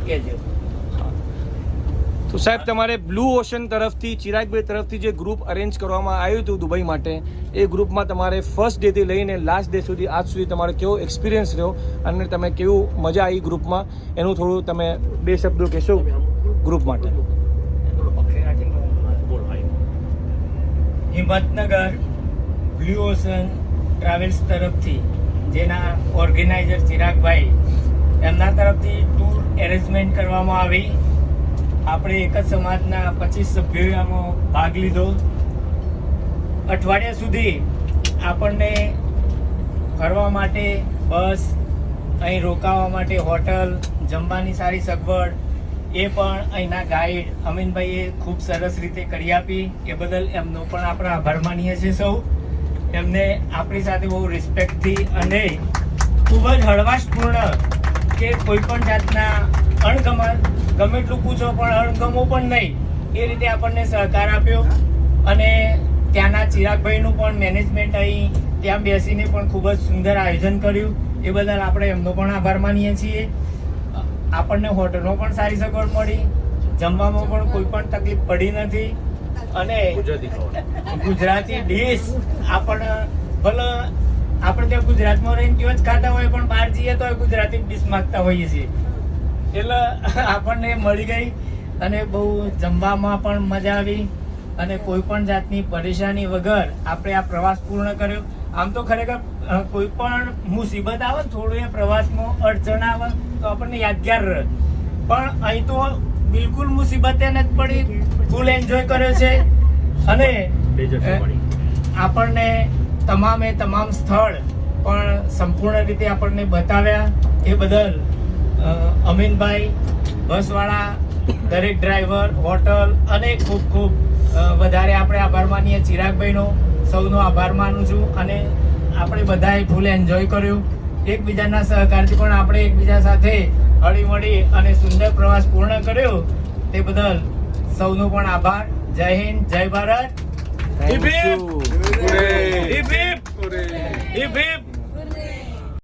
કહેજો. તો સાહેબ તમારે બ્લુ ઓશન તરફથી ચિરાગભાઈ તરફથી જે ગ્રુપ અરેન્જ કરવામાં આવ્યું હતું દુબઈ માટે, એ ગ્રુપમાં તમારે ફર્સ્ટ ડેથી લઈને લાસ્ટ ડે સુધી આજ સુધી તમારો કેવો એક્સપિરિયન્સ રહ્યો અને તમે કેવું મજા આવી ગ્રુપમાં, એનું થોડું તમે 2 શબ્દો કહેશો ગ્રુપ માટે? હિંમતનગર બ્લુ ઓશન ટ્રાવેલ્સ તરફથી, જેના ઓર્ગેનાઇઝર ચિરાગભાઈ, એમના તરફથી ટૂર એરેન્જમેન્ટ કરવામાં આવી. આપણે એક જ સમાજના 25 સભ્યોએ આમાં ભાગ લીધો. અઠવાડિયા સુધી આપણને ફરવા માટે બસ, અહીં રોકાવા માટે હોટલ, જમવાની સારી સગવડ એ પણ અહીંના ગાઈડ અમીનભાઈએ ખૂબ સરસ રીતે કરી આપી. એ બદલ એમનો પણ આપણે આભાર માનીએ છીએ સૌ. એમને આપણી સાથે બહુ રિસ્પેક્ટથી અને ખૂબ જ હળવાશપૂર્ણ, કે કોઈ પણ જાતના ગમે એટલું પૂછો પણ અણગમો પણ નહીં, એ રીતે આપણને સહકાર આપ્યો. અને ત્યાંના ચિરાગભાઈનું પણ મેનેજમેન્ટ અહીં ત્યાં બેસીને પણ ખૂબ જ સુંદર આયોજન કર્યું. એ બદલ આપણે એમનો પણ આભાર માનીએ છીએ. આપણને હોટલનો પણ સારી સગવડ મળી, જમવામાં પણ કોઈ પણ તકલીફ પડી નથી. અને ગુજરાતી ડીશ આપણે ભલે આપણે ત્યાં ગુજરાતમાં રહીને ત્યાં જ ખાતા હોય, પણ બહાર જઈએ તો ગુજરાતી ડીશ માંગતા હોઈએ છીએ. એટલે આપણને મળી ગઈ અને બહુ જમવામાં પણ મજા આવી અને કોઈ પણ જાતની પરેશાની વગર આપણે આ પ્રવાસ પૂર્ણ કર્યો. આમ તો ખરેખર કોઈ પણ મુસીબત આવે, થોડું એ પ્રવાસમાં અડચણ આવે તો આપણને યાદગાર રહે, પણ અહીં તો બિલકુલ મુસીબતે નથી પડી, ફૂલ એન્જોય કર્યો છે. અને આપણને તમામ સ્થળ પણ સંપૂર્ણ રીતે આપણને બતાવ્યા. એ બદલ અમીનભાઈ, બસવાળા, દરેક ડ્રાઈવર, હોટલ અને ખૂબ વધારે આપણે આભાર માનીએ ચિરાગભાઈનો. સૌનો આભાર માનું છું. અને આપણે બધાએ ફૂલ એન્જોય કર્યું. એકબીજાના સહકારથી પણ આપણે એકબીજા સાથે હળીમળી અને સુંદર પ્રવાસ પૂર્ણ કર્યો. તે બદલ સૌનો પણ આભાર. જય હિન્દ, જય Bharat. Heap heap heap heap heap heap.